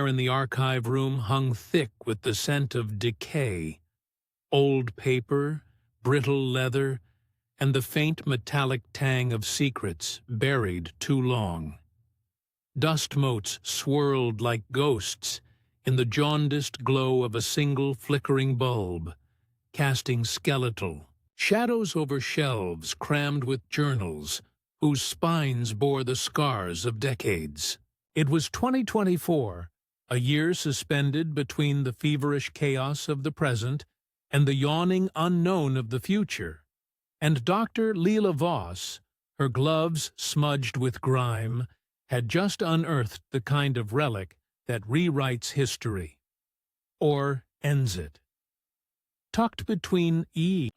air in the archive room hung thick with the scent of decay, old paper, brittle leather, and the faint metallic tang of secrets buried too long. Dust motes swirled like ghosts in the jaundiced glow of a single flickering bulb, casting skeletal shadows over shelves crammed with journals whose spines bore the scars of decades. It was 2024, a year suspended between the feverish chaos of the present and the yawning unknown of the future, and Dr. Leela Voss, her gloves smudged with grime, had just unearthed the kind of relic that rewrites history, or ends it. Tucked between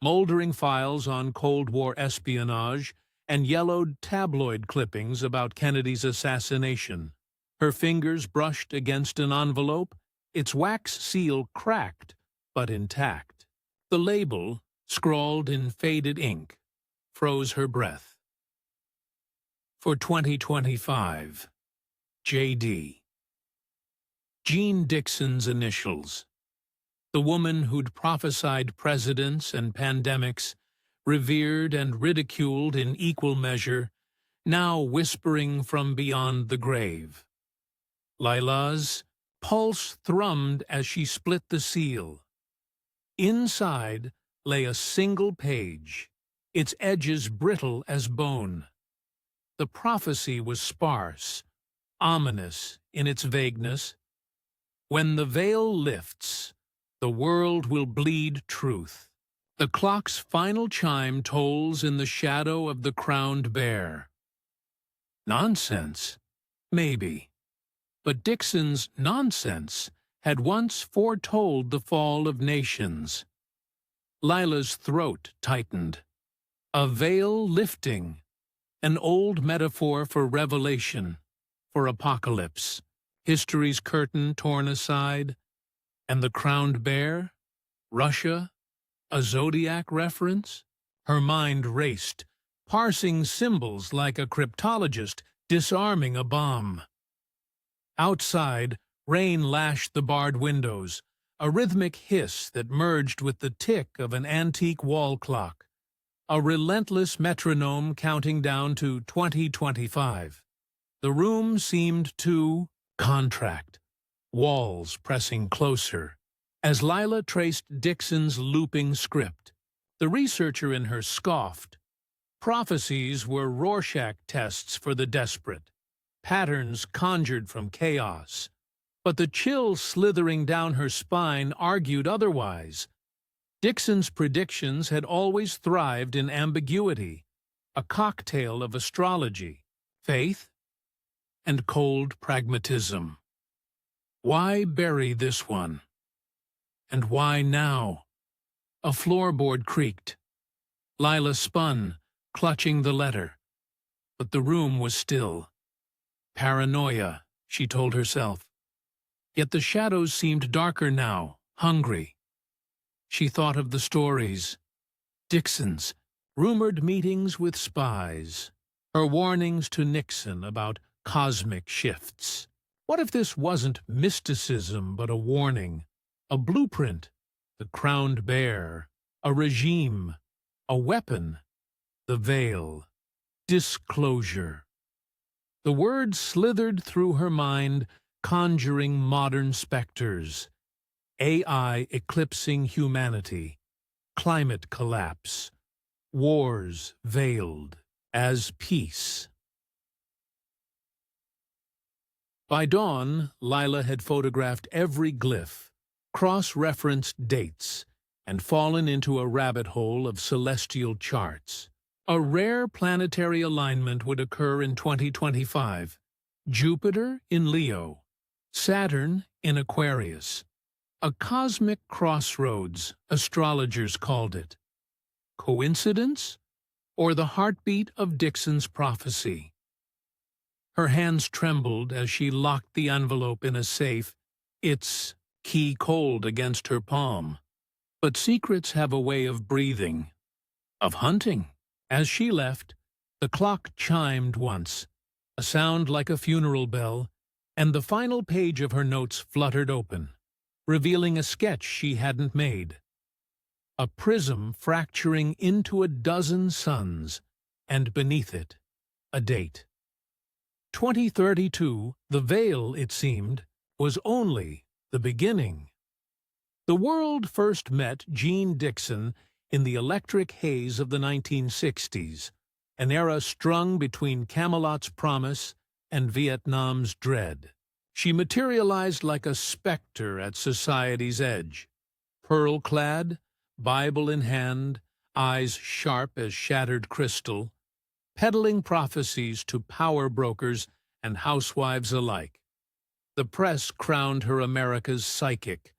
moldering files on Cold War espionage and yellowed tabloid clippings about Kennedy's assassination, her fingers brushed against an envelope, its wax seal cracked but intact. The label, scrawled in faded ink, froze her breath. For 2025, J.D. Jeane Dixon's initials. The woman who'd prophesied presidents and pandemics, revered and ridiculed in equal measure, now whispering from beyond the grave. Lila's pulse thrummed as she split the seal. Inside lay a single page, its edges brittle as bone. The prophecy was sparse, ominous in its vagueness. When the veil lifts, the world will bleed truth. The clock's final chime tolls in the shadow of the crowned bear. Nonsense? Maybe. But Dixon's nonsense had once foretold the fall of nations. Lila's throat tightened. A veil lifting, an old metaphor for revelation, for apocalypse, history's curtain torn aside, and the crowned bear, Russia, a zodiac reference? Her mind raced, parsing symbols like a cryptologist disarming a bomb. Outside, rain lashed the barred windows, a rhythmic hiss that merged with the tick of an antique wall clock, a relentless metronome counting down to 2025. The room seemed to contract, walls pressing closer. As Lila traced Dixon's looping script, the researcher in her scoffed. Prophecies were Rorschach tests for the desperate, patterns conjured from chaos. But the chill slithering down her spine argued otherwise. Dixon's predictions had always thrived in ambiguity, a cocktail of astrology, faith, and cold pragmatism. Why bury this one? And why now? A floorboard creaked. Lila spun, clutching the letter. But the room was still. Paranoia, she told herself. Yet the shadows seemed darker now, hungry. She thought of the stories. Dixon's rumored meetings with spies. Her warnings to Nixon about cosmic shifts. What if this wasn't mysticism but a warning? A blueprint, the crowned bear, a regime, a weapon, the veil, disclosure. The words slithered through her mind, conjuring modern specters. AI eclipsing humanity, climate collapse, wars veiled as peace. By dawn, Lila had photographed every glyph, cross-referenced dates, and fallen into a rabbit hole of celestial charts. A rare planetary alignment would occur in 2025. Jupiter in Leo, Saturn in Aquarius. A cosmic crossroads, astrologers called it. Coincidence? Or the heartbeat of Dixon's prophecy? Her hands trembled as she locked the envelope in a safe, its key cold against her palm. But secrets have a way of breathing, of hunting. As she left, the clock chimed once, a sound like a funeral bell, and the final page of her notes fluttered open, revealing a sketch she hadn't made. A prism fracturing into a dozen suns, and beneath it, a date. 2032, the veil, it seemed, was only the beginning. The world first met Jeane Dixon in the electric haze of the 1960s, an era strung between Camelot's promise and Vietnam's dread. She materialized like a specter at society's edge, pearl-clad, Bible in hand, eyes sharp as shattered crystal, peddling prophecies to power brokers and housewives alike. The press crowned her America's psychic,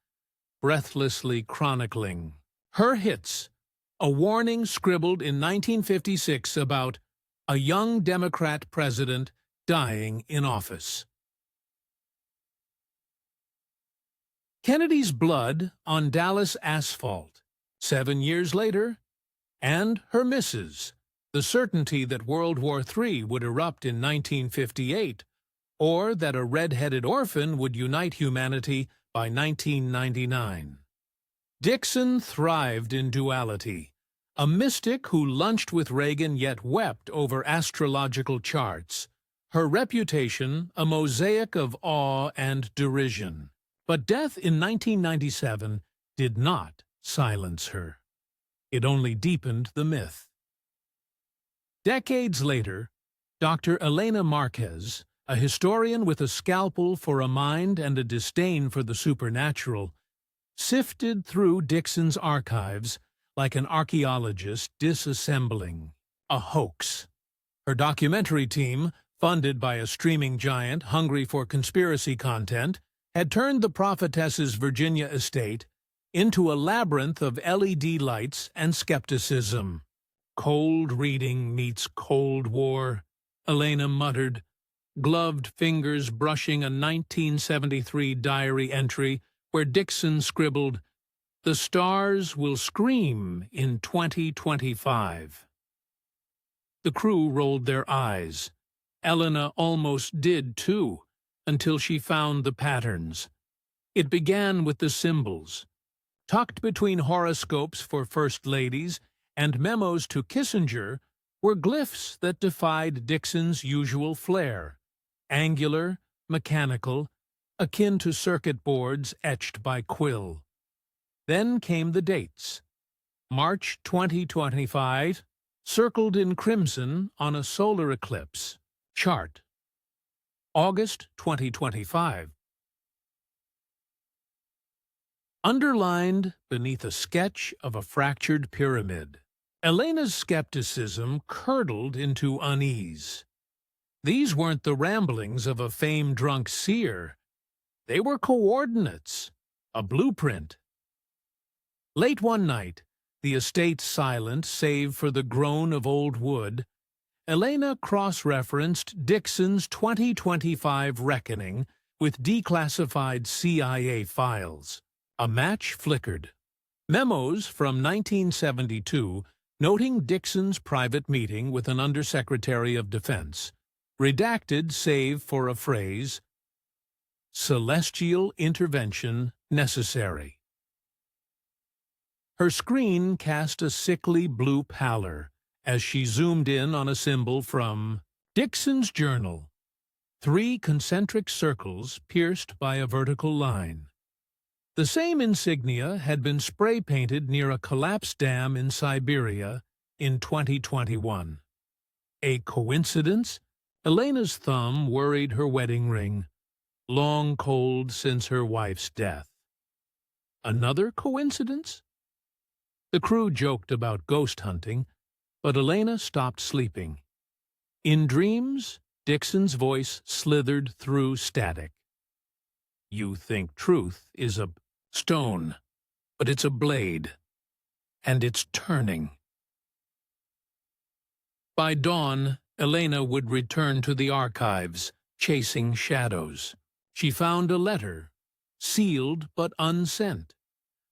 breathlessly chronicling her hits, a warning scribbled in 1956 about a young Democrat president dying in office. Kennedy's blood on Dallas asphalt, 7 years later, and her misses, the certainty that World War III would erupt in 1958, or that a red-headed orphan would unite humanity by 1999. Dixon thrived in duality, a mystic who lunched with Reagan yet wept over astrological charts, her reputation a mosaic of awe and derision. But death in 1997 did not silence her. It only deepened the myth. Decades later, Dr. Elena Marquez, a historian with a scalpel for a mind and a disdain for the supernatural, sifted through Dixon's archives like an archaeologist disassembling a hoax. Her documentary team, funded by a streaming giant hungry for conspiracy content, had turned the Prophetess's Virginia estate into a labyrinth of LED lights and skepticism. Cold reading meets Cold War, Elena muttered, gloved fingers brushing a 1973 diary entry where Dixon scribbled, "The stars will scream in 2025. The crew rolled their eyes. Elena almost did too, until she found the patterns. It began with the symbols. Tucked between horoscopes for first ladies and memos to Kissinger were glyphs that defied Dixon's usual flair, angular, mechanical, akin to circuit boards etched by quill. Then came the dates. March 2025, circled in crimson on a solar eclipse chart. August 2025. Underlined beneath a sketch of a fractured pyramid. Elena's skepticism curdled into unease. These weren't the ramblings of a fame-drunk seer. They were coordinates, a blueprint. Late one night, the estate silent save for the groan of old wood, Elena cross-referenced Dixon's 2025 reckoning with declassified CIA files. A match flickered. Memos from 1972 noting Dixon's private meeting with an Undersecretary of Defense, redacted save for a phrase, "Celestial intervention necessary." Her screen cast a sickly blue pallor as she zoomed in on a symbol from Dixon's journal, 3 concentric circles pierced by a vertical line. The same insignia had been spray-painted near a collapsed dam in Siberia in 2021. A coincidence? Elena's thumb worried her wedding ring, long cold since her wife's death. Another coincidence? The crew joked about ghost hunting, but Elena stopped sleeping. In dreams, Dixon's voice slithered through static. "You think truth is a stone, but it's a blade, and it's turning." By dawn, Elena would return to the archives, chasing shadows. She found a letter, sealed but unsent,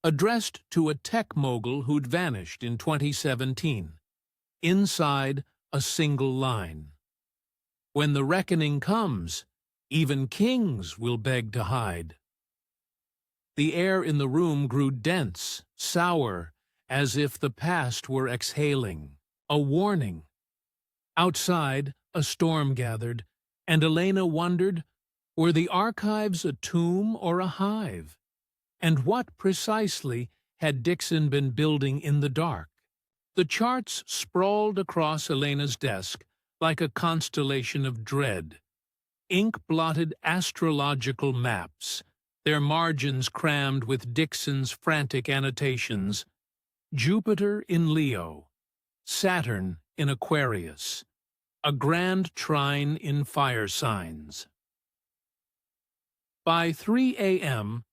addressed to a tech mogul who'd vanished in 2017. Inside, a single line. "When the reckoning comes, Even kings will beg to hide. The air in the room grew dense, sour, as if the past were exhaling, a warning. Outside, a storm gathered, and Elena wondered, were the archives a tomb or a hive? And what precisely had Dixon been building in the dark? The charts sprawled across Elena's desk like a constellation of dread. Ink-blotted astrological maps, their margins crammed with Dixon's frantic annotations. Jupiter in Leo, Saturn in Aquarius, a grand trine in fire signs. By 3 a.m.,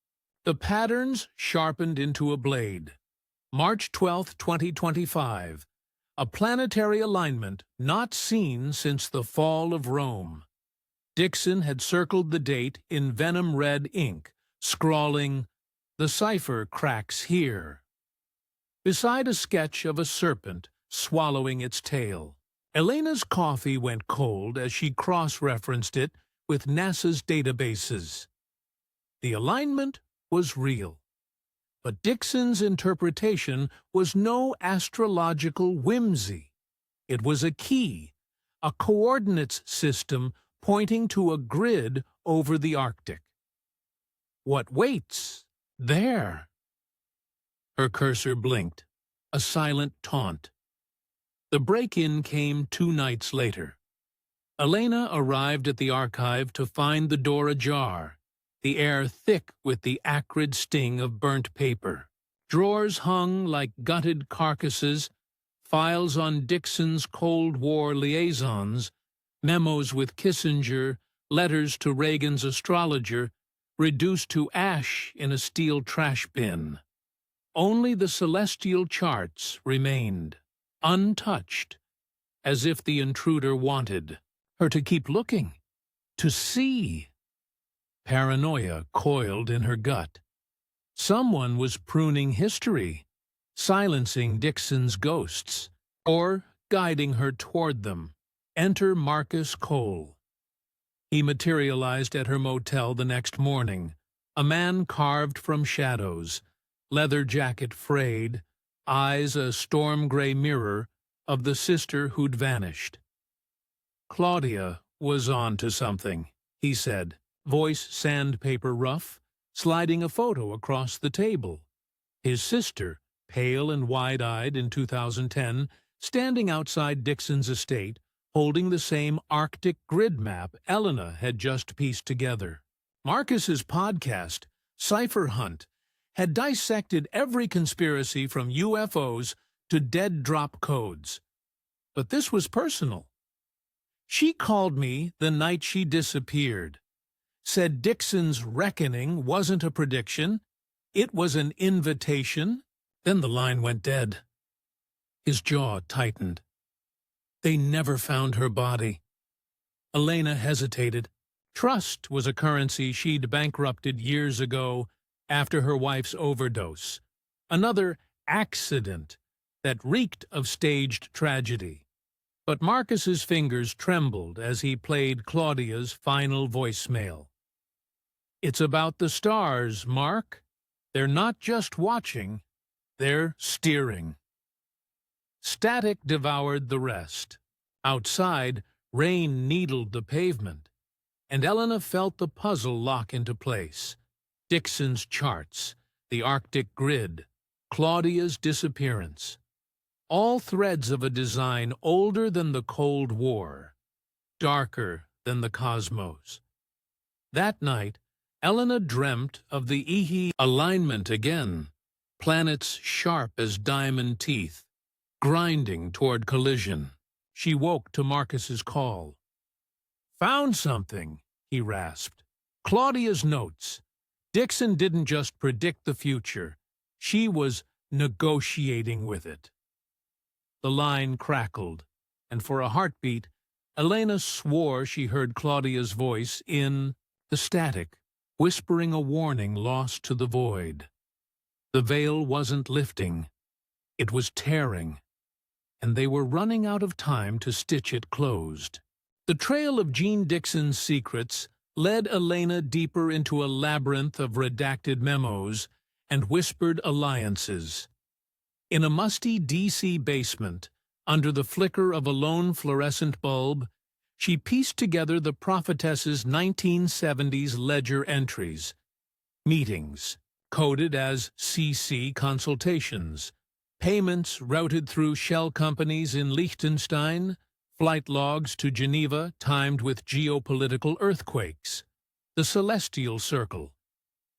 the patterns sharpened into a blade. March 12, 2025, a planetary alignment not seen since the fall of Rome. Dixon had circled the date in venom-red ink, scrawling, "The cipher cracks here," beside a sketch of a serpent swallowing its tail. Elena's coffee went cold as she cross-referenced it with NASA's databases. The alignment was real, but Dixon's interpretation was no astrological whimsy. It was a key, a coordinates system pointing to a grid over the Arctic. What waits? There! Her cursor blinked, a silent taunt. The break-in came 2 nights later. Elena arrived at the archive to find the door ajar, the air thick with the acrid sting of burnt paper. Drawers hung like gutted carcasses, files on Dixon's Cold War liaisons, memos with Kissinger, letters to Reagan's astrologer, reduced to ash in a steel trash bin. Only the celestial charts remained, untouched, as if the intruder wanted her to keep looking, to see. Paranoia coiled in her gut. Someone was pruning history, silencing Dixon's ghosts, or guiding her toward them. Enter Marcus Cole. He materialized at her motel the next morning, a man carved from shadows, leather jacket frayed, eyes a storm-gray mirror of the sister who'd vanished. Claudia was on to something, he said, voice sandpaper rough, sliding a photo across the table. His sister, pale and wide-eyed in 2010, standing outside Dixon's estate, holding the same Arctic grid map Elena had just pieced together. Marcus's podcast, Cipher Hunt, had dissected every conspiracy from UFOs to dead drop codes. But this was personal. She called me the night she disappeared, said Dixon's reckoning wasn't a prediction, it was an invitation. Then the line went dead. His jaw tightened. They never found her body. Elena hesitated. Trust was a currency she'd bankrupted years ago after her wife's overdose. Another accident that reeked of staged tragedy. But Marcus's fingers trembled as he played Claudia's final voicemail. It's about the stars, Mark. They're not just watching, they're steering. Static devoured the rest. Outside, rain needled the pavement, and Elena felt the puzzle lock into place. Dixon's charts, the Arctic grid, Claudia's disappearance. All threads of a design older than the Cold War, darker than the cosmos. That night, Elena dreamt of the Ihi alignment again, planets sharp as diamond teeth, grinding toward collision. She woke to Marcus's call. Found something, he rasped. Claudia's notes. Dixon didn't just predict the future. She was negotiating with it. The line crackled, and for a heartbeat, Elena swore she heard Claudia's voice in the static, whispering a warning lost to the void. The veil wasn't lifting. It was tearing, and they were running out of time to stitch it closed. The trail of Jeane Dixon's secrets led Elena deeper into a labyrinth of redacted memos and whispered alliances. In a musty DC basement, under the flicker of a lone fluorescent bulb, she pieced together the Prophetess's 1970s ledger entries. Meetings, coded as CC consultations. Payments routed through shell companies in Liechtenstein. Flight logs to Geneva timed with geopolitical earthquakes. The Celestial Circle.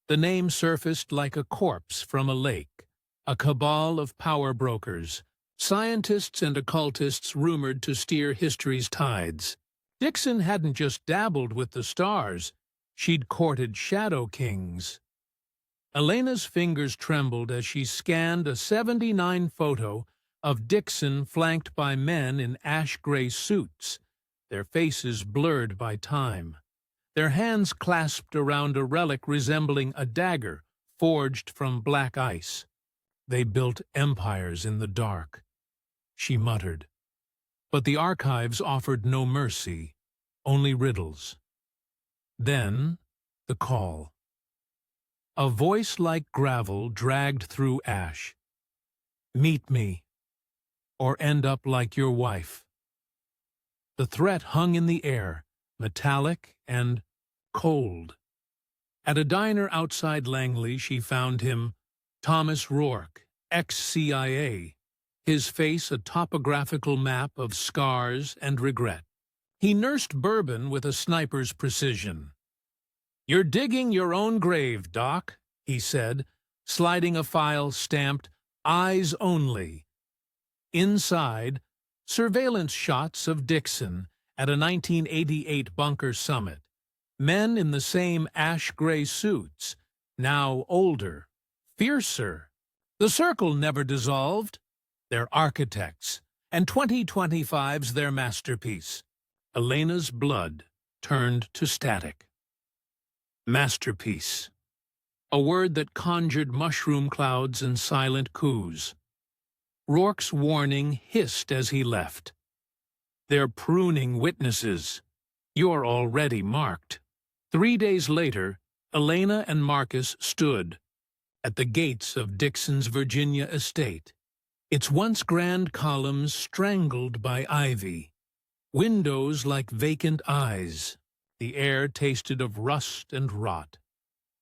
The name surfaced like a corpse from a lake. A cabal of power brokers. Scientists and occultists rumored to steer history's tides. Dixon hadn't just dabbled with the stars. She'd courted shadow kings. Elena's fingers trembled as she scanned a 79 photo of Dixon flanked by men in ash-gray suits, their faces blurred by time, their hands clasped around a relic resembling a dagger forged from black ice. They built empires in the dark, she muttered. But the archives offered no mercy, only riddles. Then, the call. A voice like gravel dragged through ash. Meet me, or end up like your wife. The threat hung in the air, metallic and cold. At a diner outside Langley, she found him, Thomas Rourke, ex-CIA, his face a topographical map of scars and regret. He nursed bourbon with a sniper's precision. "You're digging your own grave, Doc," he said, sliding a file stamped "Eyes Only." Inside, surveillance shots of Dixon at a 1988 bunker summit. Men in the same ash-gray suits, now older, fiercer. The circle never dissolved. They're architects, and 2025's their masterpiece. Elena's blood turned to static. Masterpiece. A word that conjured mushroom clouds and silent coups. Rourke's warning hissed as he left. They're pruning witnesses. You're already marked. 3 days later, Elena and Marcus stood at the gates of Dixon's Virginia estate, its once grand columns strangled by ivy, windows like vacant eyes. The air tasted of rust and rot.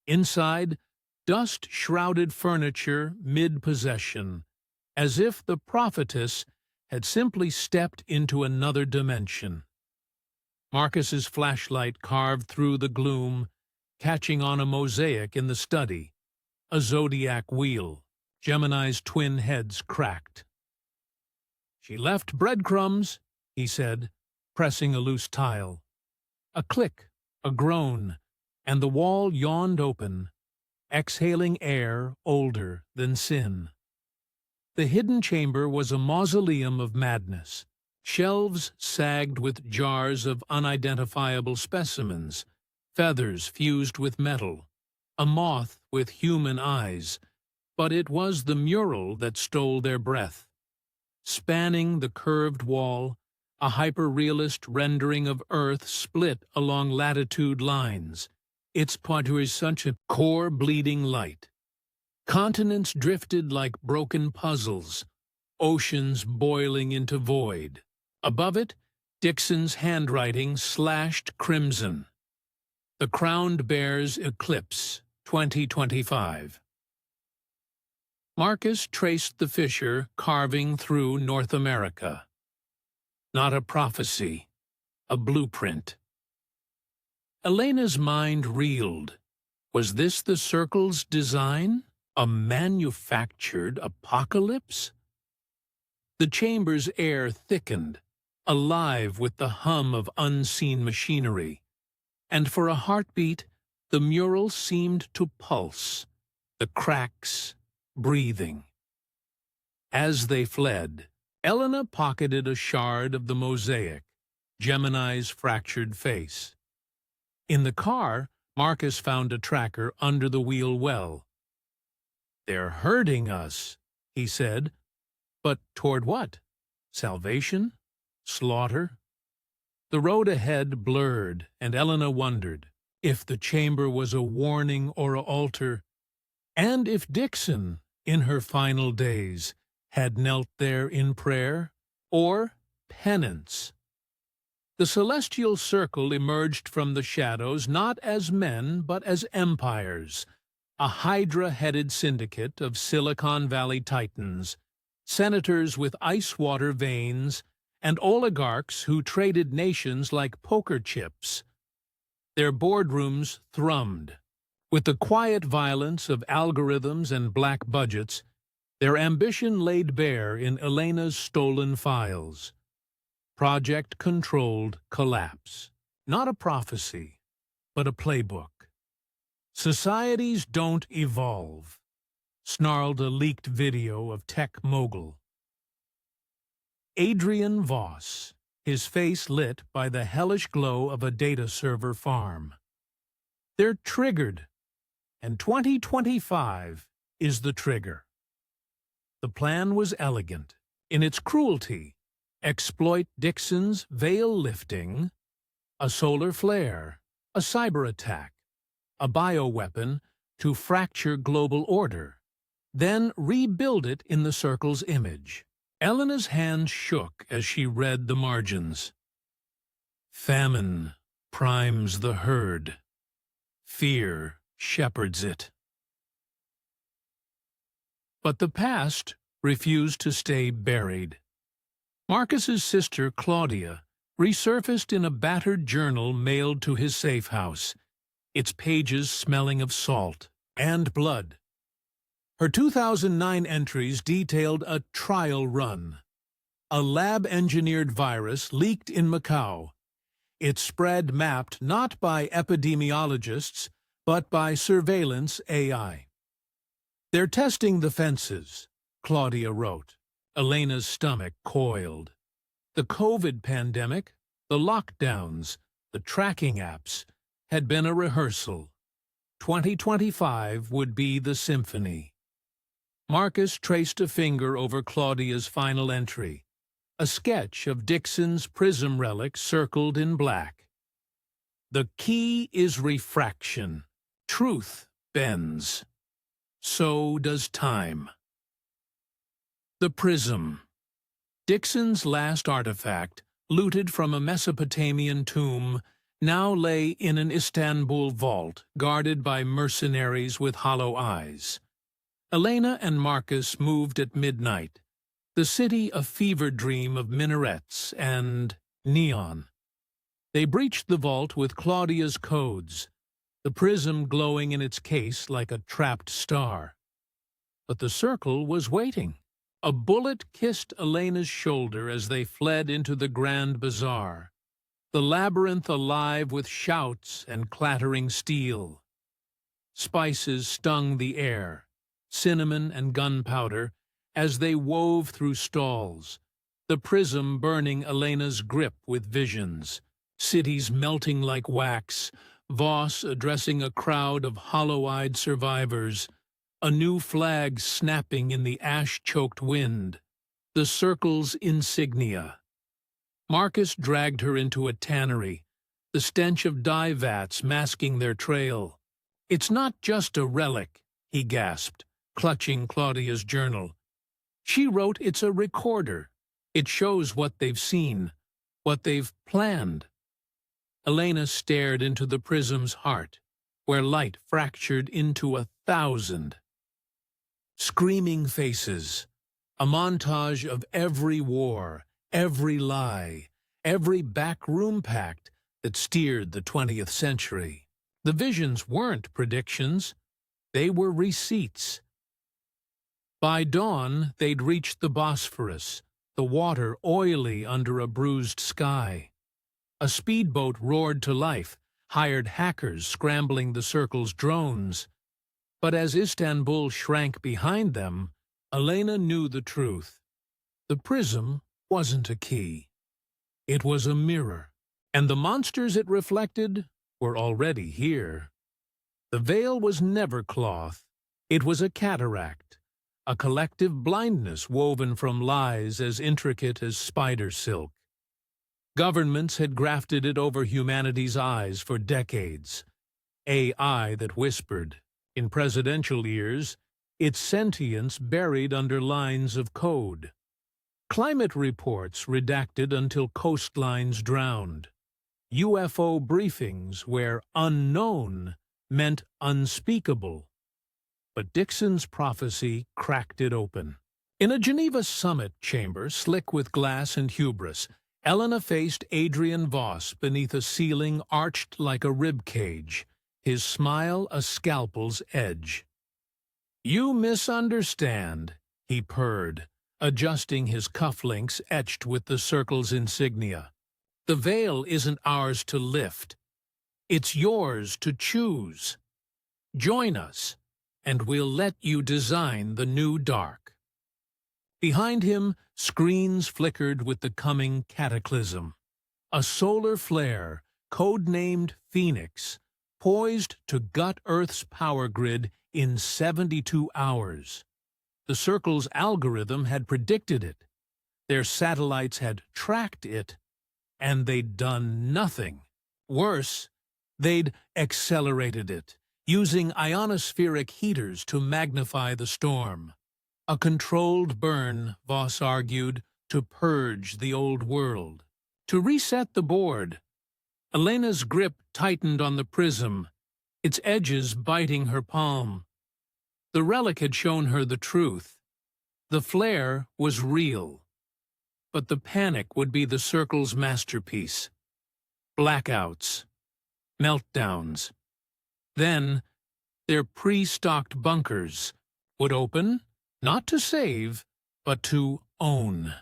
Inside, dust-shrouded furniture mid-possession, as if the Prophetess had simply stepped into another dimension. Marcus's flashlight carved through the gloom, catching on a mosaic in the study, a zodiac wheel, Gemini's twin heads cracked. "She left breadcrumbs," he said, pressing a loose tile. A click, a groan, and the wall yawned open, exhaling air older than sin. The hidden chamber was a mausoleum of madness. Shelves sagged with jars of unidentifiable specimens, feathers fused with metal, a moth with human eyes, but it was the mural that stole their breath. Spanning the curved wall, a hyper-realist rendering of Earth split along latitude lines, its such a core bleeding light. Continents drifted like broken puzzles, oceans boiling into void. Above it, Dixon's handwriting slashed crimson. The Crowned Bear's Eclipse, 2025. Marcus traced the fissure carving through North America. Not a prophecy, a blueprint. Elena's mind reeled. Was this the circle's design? A manufactured apocalypse? The chamber's air thickened, alive with the hum of unseen machinery, and for a heartbeat, the mural seemed to pulse, the cracks breathing. As they fled, Elena pocketed a shard of the mosaic, Gemini's fractured face. In the car, Marcus found a tracker under the wheel well. "They're hurting us," he said. But toward what? Salvation? Slaughter? The road ahead blurred, and Elena wondered. if the chamber was a warning or an altar, and if Dixon, in her final days, had knelt there in prayer or penance. The celestial circle emerged from the shadows not as men but as empires, a hydra-headed syndicate of Silicon Valley titans, senators with ice-water veins, and oligarchs who traded nations like poker chips. Their boardrooms thrummed. With the quiet violence of algorithms and black budgets, their ambition laid bare in Elena's stolen files. Project-controlled collapse. Not a prophecy, but a playbook. Societies don't evolve, snarled a leaked video of tech mogul. Adrian Voss, his face lit by the hellish glow of a data server farm. They're triggered, and 2025 is the trigger. The plan was elegant in its cruelty. Exploit Dixon's veil lifting, a solar flare, a cyber attack, a bioweapon to fracture global order, then rebuild it in the circle's image. Elena's hands shook as she read the margins. Famine primes the herd. Fear shepherds it. But the past refused to stay buried. Marcus's sister, Claudia, resurfaced in a battered journal mailed to his safe house, its pages smelling of salt and blood. Her 2009 entries detailed a trial run. A lab-engineered virus leaked in Macau. Its spread mapped not by epidemiologists, but by surveillance AI. They're testing the fences, Claudia wrote. Elena's stomach coiled. The COVID pandemic, the lockdowns, the tracking apps had been a rehearsal. 2025 would be the symphony. Marcus traced a finger over Claudia's final entry, a sketch of Dixon's prism relic circled in black. The key is refraction. Truth bends. So does time. The prism. Dixon's last artifact, looted from a Mesopotamian tomb, now lay in an Istanbul vault guarded by mercenaries with hollow eyes. Elena and Marcus moved at midnight, the city a fever dream of minarets and neon. They breached the vault with Claudia's codes, the prism glowing in its case like a trapped star. But the circle was waiting. A bullet kissed Elena's shoulder as they fled into the Grand Bazaar, the labyrinth alive with shouts and clattering steel. Spices stung the air, cinnamon and gunpowder, as they wove through stalls, the prism burning Elena's grip with visions, cities melting like wax, Voss addressing a crowd of hollow-eyed survivors, a new flag snapping in the ash-choked wind, the circle's insignia. Marcus dragged her into a tannery, the stench of dye vats masking their trail. "It's not just a relic," he gasped, clutching Claudia's journal. She wrote it's a recorder. It shows what they've seen, what they've planned. Elena stared into the prism's heart, where light fractured into 1,000. Screaming faces, a montage of every war, every lie, every backroom pact that steered the 20th century. The visions weren't predictions, they were receipts. By dawn, they'd reached the Bosphorus, the water oily under a bruised sky. A speedboat roared to life, hired hackers scrambling the circle's drones. But as Istanbul shrank behind them, Elena knew the truth. The prism wasn't a key. It was a mirror, and the monsters it reflected were already here. The veil was never cloth. It was a cataract, a collective blindness woven from lies as intricate as spider silk. Governments had grafted it over humanity's eyes for decades, AI that whispered. In presidential ears, its sentience buried under lines of code. Climate reports redacted until coastlines drowned. UFO briefings where unknown meant unspeakable. But Dixon's prophecy cracked it open. In a Geneva summit chamber slick with glass and hubris, Elena faced Adrian Voss beneath a ceiling arched like a rib cage, his smile a scalpel's edge. "You misunderstand," he purred, adjusting his cufflinks etched with the circle's insignia. "The veil isn't ours to lift. It's yours to choose. Join us, and we'll let you design the new dark." Behind him, screens flickered with the coming cataclysm. A solar flare, code-named Phoenix, poised to gut Earth's power grid in 72 hours. The Circle's algorithm had predicted it. Their satellites had tracked it, and they'd done nothing. Worse, they'd accelerated it, using ionospheric heaters to magnify the storm. A controlled burn, Voss argued, to purge the old world. To reset the board. Elena's grip tightened on the prism, its edges biting her palm. The relic had shown her the truth. The flare was real. But the panic would be the Circle's masterpiece. Blackouts. Meltdowns. Then, their pre-stocked bunkers would open, not to save, but to own.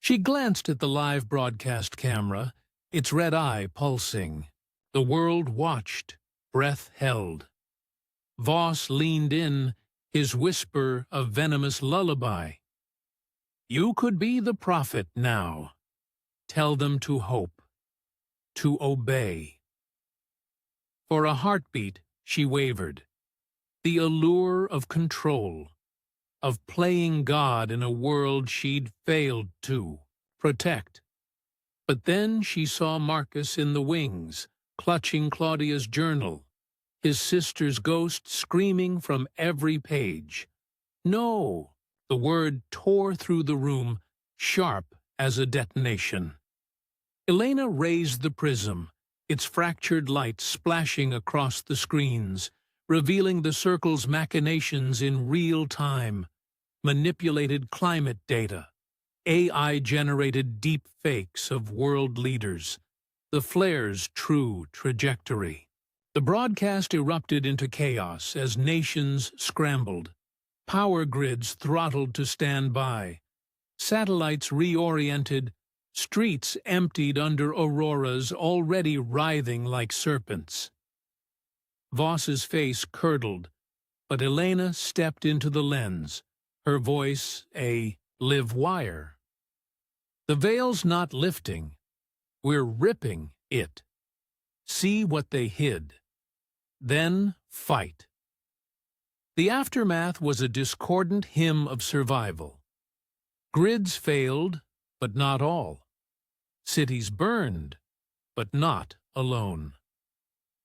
She glanced at the live broadcast camera, its red eye pulsing. The world watched, breath held. Voss leaned in, his whisper a venomous lullaby. "You could be the prophet now. Tell them to hope, to obey." For a heartbeat, she wavered. The allure of control, of playing God in a world she'd failed to protect. But then she saw Marcus in the wings, clutching Claudia's journal, his sister's ghost screaming from every page. "No!" The word tore through the room, sharp as a detonation. Elena raised the prism, its fractured light splashing across the screens, revealing the Circle's machinations in real time. Manipulated climate data, AI-generated deep fakes of world leaders, the flare's true trajectory. The broadcast erupted into chaos as nations scrambled. Power grids throttled to stand by. Satellites reoriented, streets emptied under auroras already writhing like serpents. Voss's face curdled, but Elena stepped into the lens, her voice a live wire. "The veil's not lifting. We're ripping it. See what they hid. Then fight." The aftermath was a discordant hymn of survival. Grids failed, but not all. Cities burned, but not alone.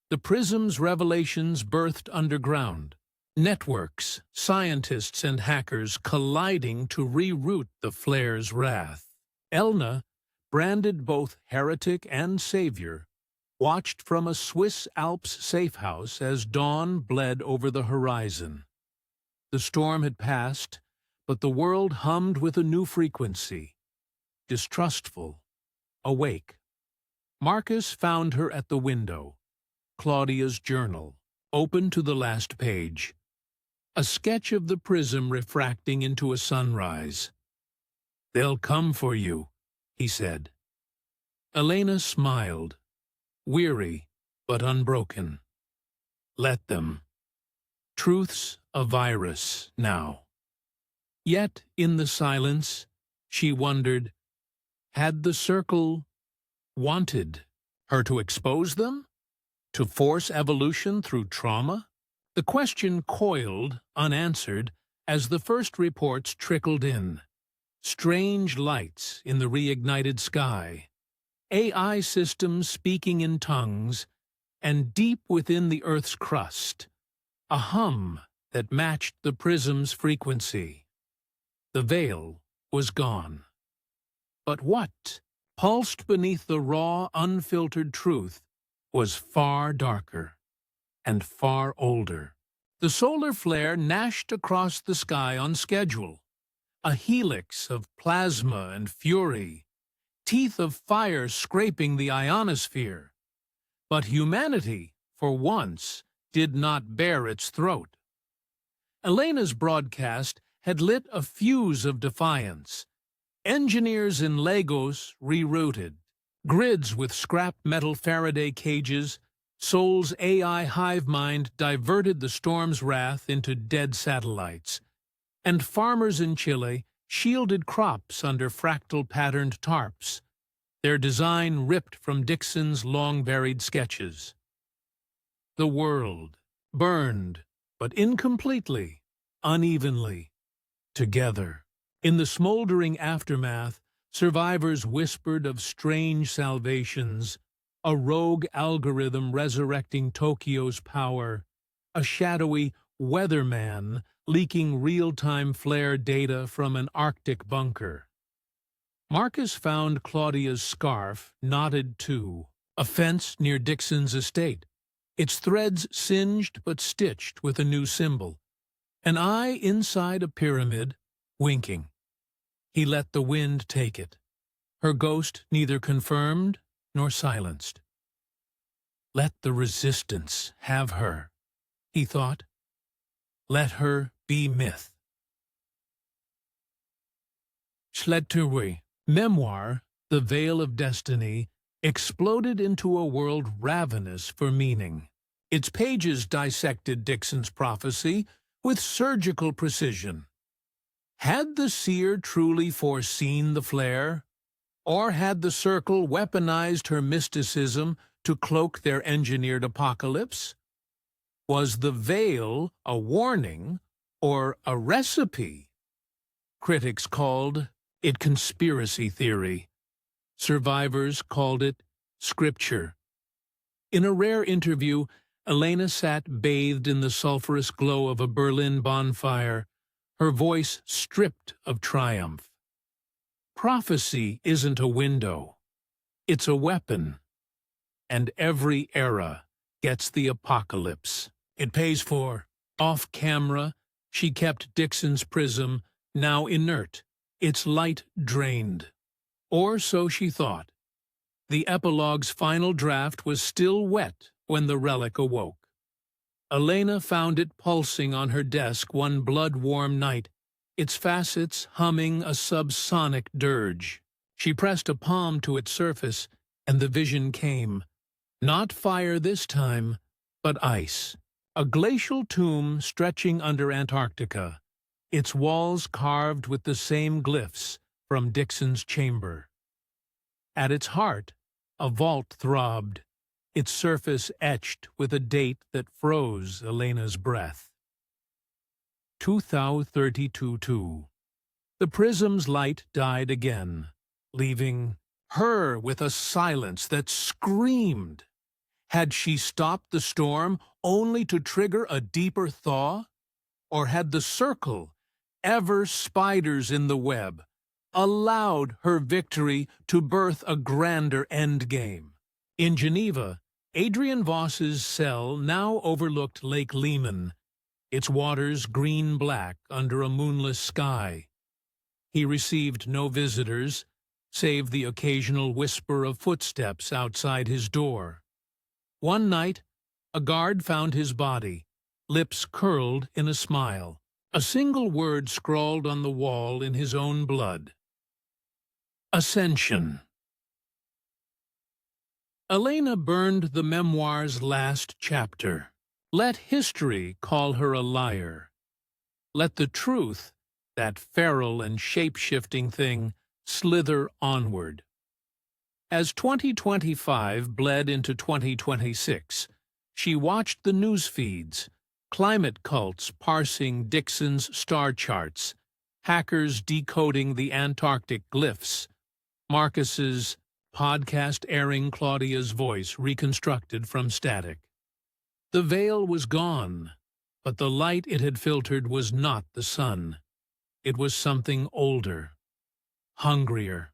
The prism's revelations birthed underground. Networks, scientists and hackers colliding to reroute the flare's wrath. Elena, branded both heretic and savior, watched from a Swiss Alps safehouse as dawn bled over the horizon. The storm had passed, but the world hummed with a new frequency. Distrustful, awake. Marcus found her at the window, Claudia's journal, open to the last page. A sketch of the prism refracting into a sunrise. "They'll come for you," he said. Elena smiled, weary but unbroken. Let them. Truth's a virus now. Yet, in the silence, she wondered, had the Circle wanted her to expose them? To force evolution through trauma? The question coiled, unanswered, as the first reports trickled in. Strange lights in the reignited sky. AI systems speaking in tongues, and deep within the Earth's crust, a hum that matched the prism's frequency. The veil was gone. But what pulsed beneath the raw, unfiltered truth was far darker and far older. The solar flare gnashed across the sky on schedule, a helix of plasma and fury, teeth of fire scraping the ionosphere. But humanity, for once, did not bare its throat. Elena's broadcast had lit a fuse of defiance. Engineers in Lagos rerouted. Grids with scrap metal Faraday cages, Seoul's AI hive mind diverted the storm's wrath into dead satellites. And farmers in Chile shielded crops under fractal-patterned tarps, their design ripped from Dixon's long-buried sketches. The world burned, but incompletely, unevenly, together. In the smoldering aftermath, survivors whispered of strange salvations, a rogue algorithm resurrecting Tokyo's power, a shadowy weatherman leaking real-time flare data from an Arctic bunker. Marcus found Claudia's scarf knotted too, a fence near Dixon's estate, its threads singed but stitched with a new symbol, an eye inside a pyramid, winking. He let the wind take it, her ghost neither confirmed nor silenced. Let the resistance have her, he thought. Let her be myth. Schletterwe, memoir, The Veil of Destiny, exploded into a world ravenous for meaning. Its pages dissected Dixon's prophecy with surgical precision. Had the seer truly foreseen the flare? Or had the circle weaponized her mysticism to cloak their engineered apocalypse? Was the veil a warning or a recipe? Critics called it conspiracy theory. Survivors called it scripture. In a rare interview, Elena sat bathed in the sulphurous glow of a Berlin bonfire, her voice stripped of triumph. Prophecy isn't a window. It's a weapon. And every era gets the apocalypse. It pays for. Off camera, she kept Dixon's prism, now inert, its light drained. Or so she thought. The epilogue's final draft was still wet when the relic awoke. Elena found it pulsing on her desk one blood-warm night, its facets humming a subsonic dirge. She pressed a palm to its surface, and the vision came. Not fire this time, but ice. A glacial tomb stretching under Antarctica, its walls carved with the same glyphs from Dixon's chamber. At its heart, a vault throbbed, its surface etched with a date that froze Elena's breath. 2032. The prism's light died again, leaving her with a silence that screamed. Had she stopped the storm only to trigger a deeper thaw? Or had the circle, ever spiders in the web, allowed her victory to birth a grander endgame? In Geneva, Adrian Voss's cell now overlooked Lake Leman, its waters green-black under a moonless sky. He received no visitors, save the occasional whisper of footsteps outside his door. One night, a guard found his body, lips curled in a smile, a single word scrawled on the wall in his own blood. Ascension. Elena burned the memoir's last chapter. Let history call her a liar. Let the truth, that feral and shape-shifting thing, slither onward. As 2025 bled into 2026, she watched the news feeds, climate cults parsing Dixon's star charts, hackers decoding the Antarctic glyphs, Marcus's podcast airing Claudia's voice reconstructed from static. The veil was gone, but the light it had filtered was not the sun. It was something older, hungrier.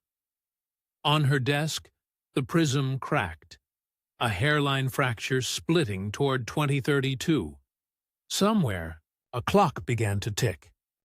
On her desk, the prism cracked, a hairline fracture splitting toward 2032. Somewhere, a clock began to tick.